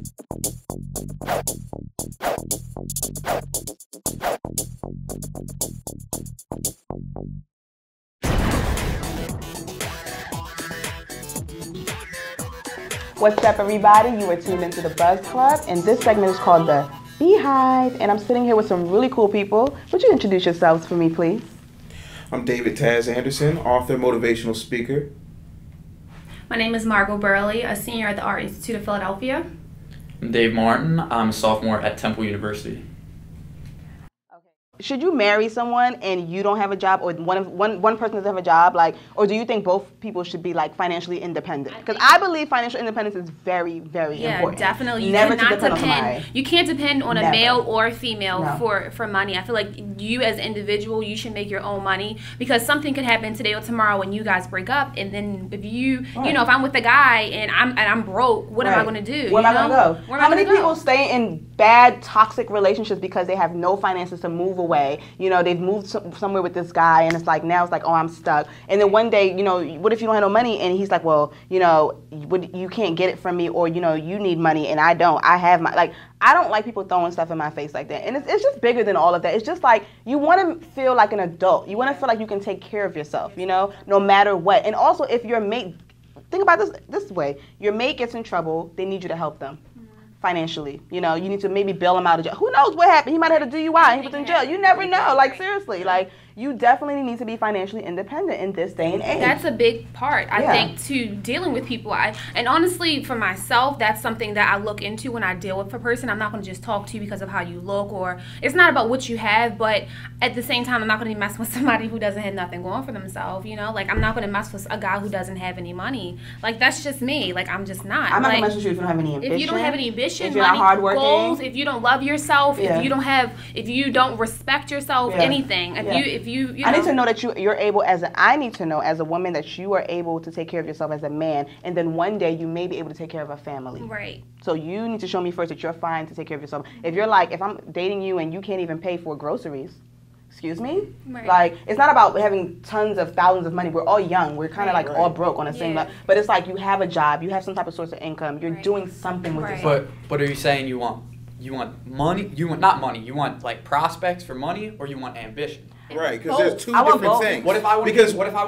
What's up, everybody? You are tuned into the Buzz Club, and this segment is called the Beehive, and I'm sitting here with some really cool people. Would you introduce yourselves for me, please? I'm David Tazz Anderson, author, motivational speaker. My name is MARGO, BURLEY, a senior at the Art Institute of Philadelphia. I'm Dave Martin. I'm a sophomore at Temple University. Should you marry someone and you don't have a job, or one person doesn't have a job, like, or do you think both people should be like financially independent? Because I believe financial independence is very, very important. Yeah, definitely. You Never cannot to depend on depend. somebody. You can't depend on a Never. male or a female No. for money. I feel like you as an individual, you should make your own money, because something could happen today or tomorrow when you guys break up, and then if you know, if I'm with a guy and I'm broke, what am I going to do? Where am I going to go? Where How am I many gonna people go? stay in bad, toxic relationships because they have no finances to move away? You know, they've moved somewhere with this guy, and it's like, now it's like, oh, I'm stuck. And then one day, you know, what if you don't have no money? And he's like, well, you know, you can't get it from me, or, you know, you need money and I don't. I have my, like, I don't like people throwing stuff in my face like that. And it's just bigger than all of that. It's just like, you want to feel like an adult. You want to feel like you can take care of yourself, you know, no matter what. And also, if your mate, think about this way, your mate gets in trouble, they need you to help them. Financially, you know, you need to maybe bail him out of jail. Who knows what happened? He might have had a DUI and he was in jail. You never know. Like, seriously, like, you definitely need to be financially independent in this day and age. That's a big part, I think, to dealing with people. And honestly, for myself, that's something that I look into when I deal with a person. I'm not going to just talk to you because of how you look, or it's not about what you have, but at the same time, I'm not going to mess with somebody who doesn't have nothing going for themselves, you know? Like, I'm not going to mess with a guy who doesn't have any money. Like, that's just me. Like, I'm just not. I'm not like, going to mess with you if you don't have any ambition. If you don't have any ambition, if you're not hardworking, goals, if you don't love yourself, if you don't respect yourself, anything, if you know. I need to know that you're able, I need to know as a woman that you are able to take care of yourself as a man, and then one day you may be able to take care of a family. Right. So you need to show me first that you're fine to take care of yourself. If you're like, if I'm dating you and you can't even pay for groceries, excuse me? Right. Like, it's not about having tons of thousands of money. We're all young. We're kind of like all broke on the same level. But it's like, you have a job, you have some type of source of income, you're doing something with yourself. But are you saying you want money? You want not money. You want like prospects for money, or you want ambition? Right, because there's two different things. What if I want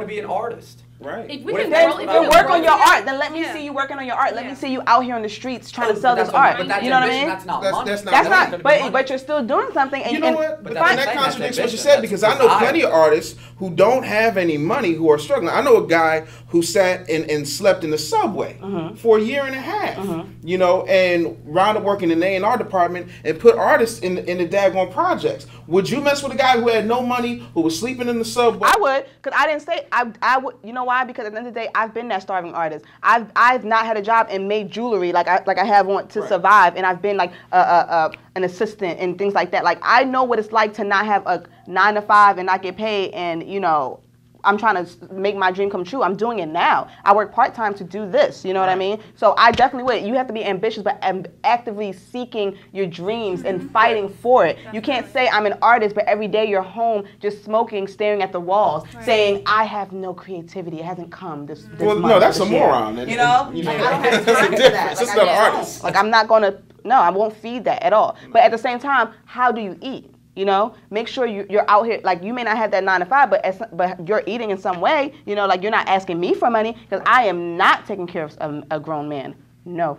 to be an artist? Right. If you work on your art, then let me see you working on your art. Let me see you out here on the streets trying to sell this art. But that's you know what I mean? That's not money. That's not. But you're still doing something. And you know what? But that contradicts what you said, because I know desire. plenty of artists who don't have any money who are struggling. I know a guy who sat and slept in the subway for a year and a half, you know, and wound up working in the A&R department and put artists in the daggone projects. Would you mess with a guy who had no money, who was sleeping in the subway? I would, because I didn't say I would. You know why? Because at the end of the day, I've been that starving artist. I've not had a job and made jewelry like I have on to survive, and I've been like an assistant and things like that. Like, I know what it's like to not have a 9 to 5 and not get paid, and you know, I'm trying to make my dream come true. I'm doing it now. I work part-time to do this, you know what I mean? So I definitely would. You have to be ambitious, but actively seeking your dreams and fighting for it. You can't say I'm an artist, but every day you're home just smoking, staring at the walls, saying, I have no creativity. It hasn't come this month. No, that's a year. moron. You know? Like, I don't have time for that. It's just not an artist. Like, I'm not going to, no, I won't feed that at all. But at the same time, how do you eat? You know, make sure you're out here, like, you may not have that 9 to 5, but you're eating in some way, you know, like, you're not asking me for money, because I am not taking care of a grown man. No.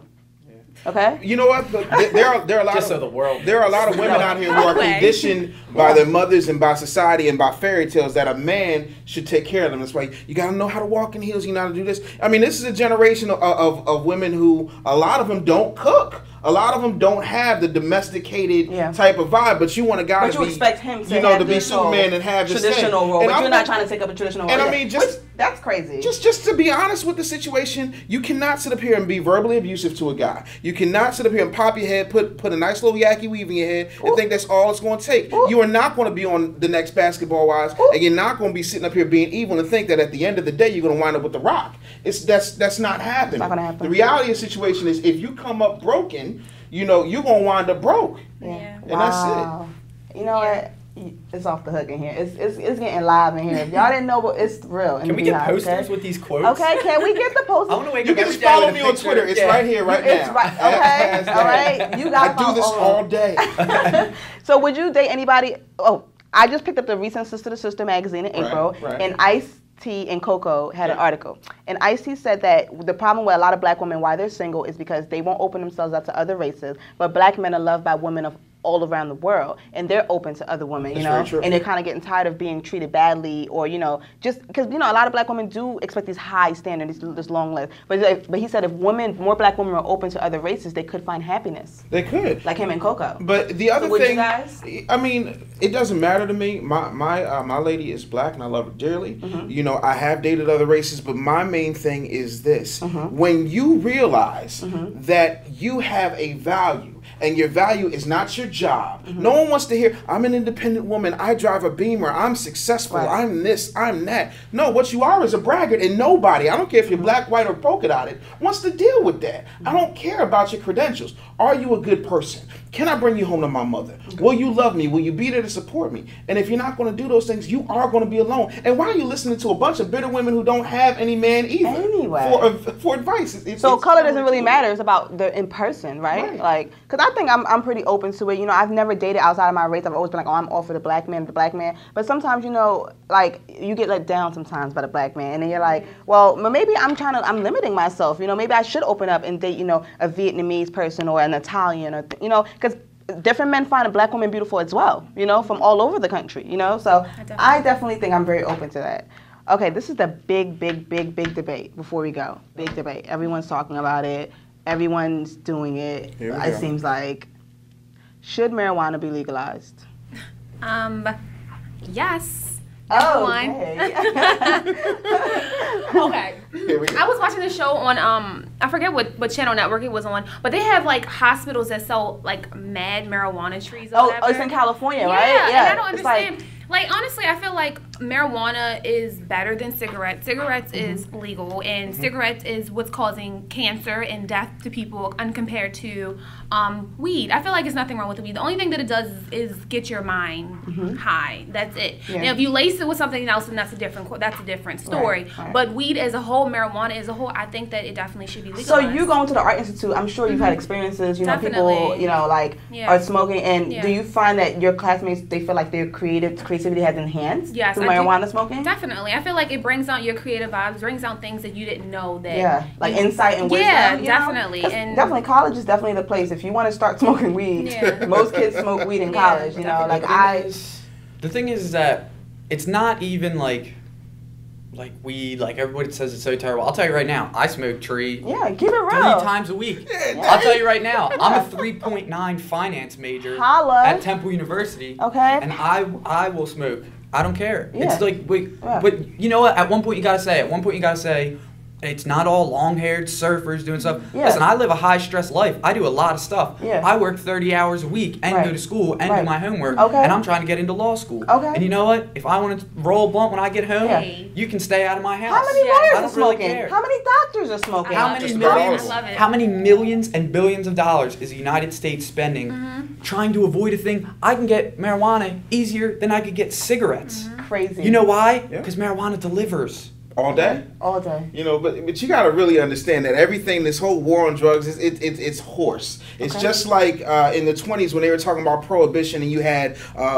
Okay? You know what? There are a lot Just so the world. There are a lot of women out here who are conditioned by their mothers and by society and by fairy tales that a man should take care of them. That's why you got to know how to walk in heels. You know how to do this. I mean, this is a generation of women who, a lot of them don't cook. A lot of them don't have the domesticated type of vibe, but you want a guy to be, expect him to, you know, to be Superman and have this traditional role, and but you're not trying to take up a traditional role. And I mean, that's crazy. Just to be honest with the situation, you cannot sit up here and be verbally abusive to a guy. You cannot sit up here and pop your head, put a nice little yaki weave in your head, and think that's all it's going to take. You are not going to be on the next Basketball Wives, and you're not going to be sitting up here being evil and think that at the end of the day you're going to wind up with The Rock. That's not happening. It's not going to happen. The reality of the situation is, if you come up broken, you know, you're going to wind up broke. Yeah. And that's it. You know what? It's off the hook in here. It's getting live in here. If y'all didn't know, but it's real. Can we get posters with these quotes? Okay, can we get the posters? I want to wake You up can every just day follow with me a on picture. Twitter. It's right here, right It's now. right. Okay, all right. You got I do this all day. So would you date anybody? Oh, I just picked up the recent Sister to Sister magazine in April, and Ice-T and Coco had an article. And Ice-T said that the problem with a lot of black women why they're single is because they won't open themselves up to other races, but black men are loved by women of all around the world, and they're open to other women, you know, and they're kind of getting tired of being treated badly, or, you know, just because, you know, a lot of black women do expect these high standards, this long list. But he said if more black women are open to other races, they could find happiness. They could. Like him and Coco. But the other would thing, you guys? I mean, it doesn't matter to me. My lady is black, and I love her dearly. You know, I have dated other races, but my main thing is this: when you realize that you have a value, and your value is not your job. No one wants to hear, I'm an independent woman, I drive a Beamer, I'm successful, I'm this, I'm that. No, what you are is a braggart, and nobody, I don't care if you're black, white, or polka dotted, wants to deal with that. I don't care about your credentials. Are you a good person? Can I bring you home to my mother? Will you love me? Will you be there to support me? And if you're not going to do those things, you are going to be alone. And why are you listening to a bunch of bitter women who don't have any man either? Anyway. For advice. So color doesn't really matter. It's about the in person, right? Like, because I think I'm pretty open to it. You know, I've never dated outside of my race. I've always been like, oh, I'm all for the black man. But sometimes, you know, like, you get let down sometimes by the black man. And then you're like, well, maybe I'm limiting myself. You know, maybe I should open up and date, you know, a Vietnamese person or an Italian, or, you know, because different men find a black woman beautiful as well, you know, from all over the country, you know. So I definitely think I'm very open to that. Okay, this is the big debate before we go. Big debate. Everyone's talking about it. Everyone's doing it. It seems like. Should marijuana be legalized? Yes. Oh, okay. Okay. I was watching this show on I forget what channel network it was on, but they have like hospitals that sell like mad marijuana trees. Or whatever. It's in California, right? Yeah, and I don't understand. Like honestly, I feel like marijuana is better than cigarettes. Cigarettes is legal, and cigarettes is what's causing cancer and death to people, compared to weed. I feel like there's nothing wrong with the weed. The only thing that it does is get your mind high. That's it. Yeah. Now, if you lace it with something else, then that's a different story. Right. But weed as a whole, marijuana as a whole, I think that it definitely should be legalized. So you going to the Art Institute? I'm sure you've had experiences. You know, people, you know, like are smoking. And do you find that your classmates, they feel like their creativity has enhanced through marijuana smoking? Definitely. I feel like it brings out your creative vibes, brings out things that you didn't know that. Like insight and wisdom. Yeah, definitely. And definitely, college is definitely the place. If you want to start smoking weed, most kids smoke weed in college. You know, like The thing is that it's not even like weed, like everybody says it's so terrible. I'll tell you right now, I smoke tree. Yeah, keep it real. 3 times a week. I'll tell you right now, I'm a 3.9 finance major at Temple University. Okay. And I will smoke. I don't care. It's like, but you know what? At one point you gotta say, it's not all long-haired surfers doing stuff. Listen, I live a high-stress life. I do a lot of stuff. I work 30 hours a week and go to school and do my homework. And I'm trying to get into law school. And you know what? If I want to roll a blunt when I get home, you can stay out of my house. How many lawyers are smoking? Really care. How many doctors are smoking? How many millions and billions of dollars is the United States spending trying to avoid a thing? I can get marijuana easier than I could get cigarettes. Crazy. You know why? Because marijuana delivers. All day? All day. You know, but you got to really understand that everything, this whole war on drugs, it's horse. It's just like in the 20s when they were talking about prohibition and you had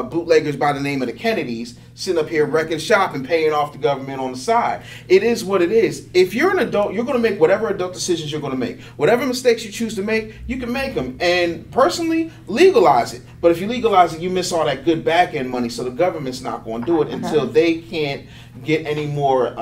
bootleggers by the name of the Kennedys sitting up here wrecking shop and paying off the government on the side. It is what it is. If you're an adult, you're going to make whatever adult decisions you're going to make. Whatever mistakes you choose to make, you can make them. And personally, legalize it. But if you legalize it, you miss all that good back-end money, so the government's not going to do it until they can't get any more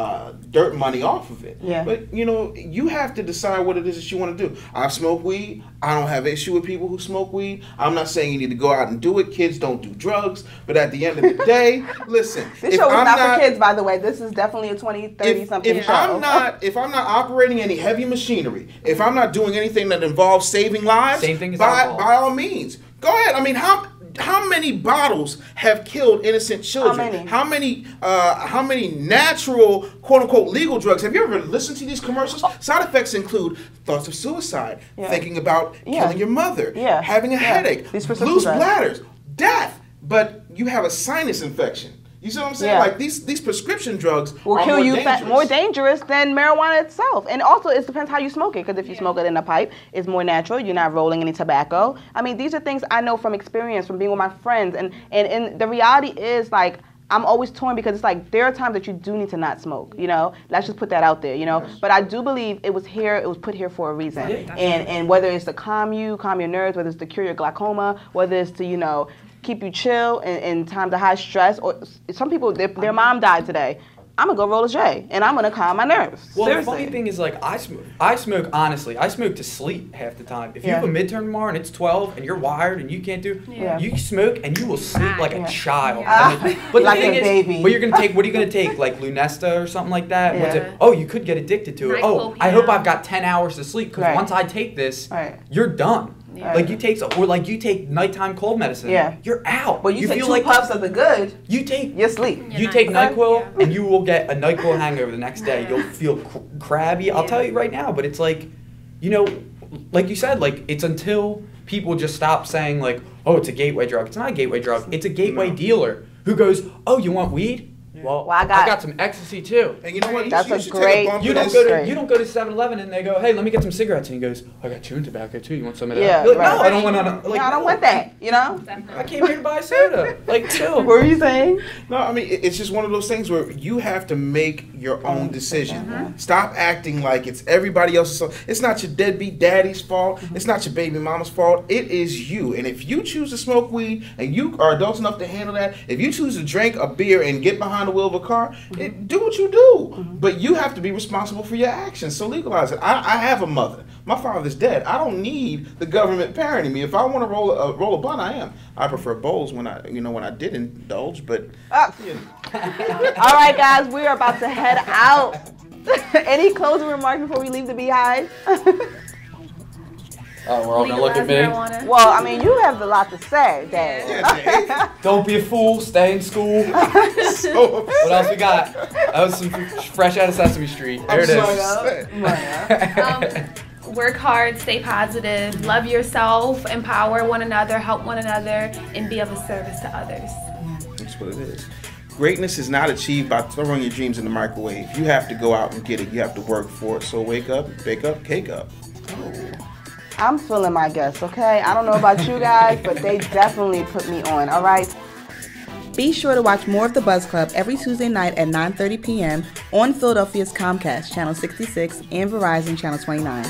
dirt money off of it. But, you know, you have to decide what it is that you want to do. I've smoked weed. I don't have an issue with people who smoke weed. I'm not saying you need to go out and do it. Kids don't do drugs. But at the end of the day, listen. This show is not for kids, by the way. This is definitely a 20, 30-something show. If I'm not operating any heavy machinery, if I'm not doing anything that involves saving lives, same thing as by all means, go ahead. I mean, how many bottles have killed innocent children? How many natural, quote unquote, legal drugs? Have you ever listened to these commercials? Side effects include thoughts of suicide, thinking about killing your mother, having a headache, loose bladders, death. but you have a sinus infection. You see what I'm saying? Yeah. Like these prescription drugs will are kill more you dangerous. more dangerous than marijuana itself. And also, it depends how you smoke it. Because if you smoke it in a pipe, it's more natural. You're not rolling any tobacco. I mean, these are things I know from experience, from being with my friends. And the reality is, like, I'm always torn because it's like there are times that you do need to not smoke, you know. Let's just put that out there, you know. Yes. But I do believe it was put here for a reason. Yeah. And whether it's to calm your nerves, whether it's to cure your glaucoma, whether it's to, you know, keep you chill in times of high stress, or some people, their mom died today. I'm gonna go roll a J, and I'm gonna calm my nerves. Well, Seriously. the funny thing is, like, I smoke, honestly, I smoke to sleep half the time. If you have a midterm tomorrow and it's 12 and you're wired and you can't do, you smoke and you will sleep like a child. But like the thing a baby. Is, what are you gonna take, like Lunesta or something like that? Yeah. You could get addicted to it. Oh, I hope I've got 10 hours to sleep, because once I take this, you're done. Yeah. Like you take nighttime cold medicine. Yeah. You're out. Well, you take feel 2 puffs of the good. You take sleep. You take NyQuil and you will get a NyQuil hangover the next day. You'll feel crabby. I'll tell you right now. But it's like, you know, like you said, like it's until people just stop saying like, oh, it's a gateway drug. It's not a gateway drug. It's a gateway dealer who goes, oh, you want weed? Well, I got some ecstasy too. And you know what? That's a great. You don't go to 7-Eleven and they go, hey, let me get some cigarettes, and he goes, I got chewing tobacco too. You want some of that? Yeah, like, right. No, I don't want to. Like, I don't want that. You know. I came here to buy soda. Like, chill. What were you saying? No, I mean it's just one of those things where you have to make your own decision. Stop acting like it's everybody else's fault. It's not your deadbeat daddy's fault. It's not your baby mama's fault. It is you. And if you choose to smoke weed and you are adults enough to handle that, if you choose to drink a beer and get behind the wheel of a car, do what you do, but you have to be responsible for your actions. So legalize it. I have a mother. My father's dead. I don't need the government parenting me. If I want to roll a blunt, I am. I prefer bowls when I did indulge, but. All right, guys, we are about to head out. Any closing remarks before we leave the Beehive? Oh, we're all gonna look at me. Well, I mean, you have a lot to say, Dad. Yeah, don't be a fool. Stay in school. What else we got? That was some fresh out of Sesame Street. There it is. Work hard, stay positive, love yourself, empower one another, help one another, and be of a service to others. That's what it is. Greatness is not achieved by throwing your dreams in the microwave. You have to go out and get it. You have to work for it. So wake up, bake up, cake up. I'm feeling my guests, okay? I don't know about you guys, but they definitely put me on, all right? Be sure to watch more of The Buzz Club every Tuesday night at 9:30 p.m. on Philadelphia's Comcast, Channel 66, and Verizon, Channel 29.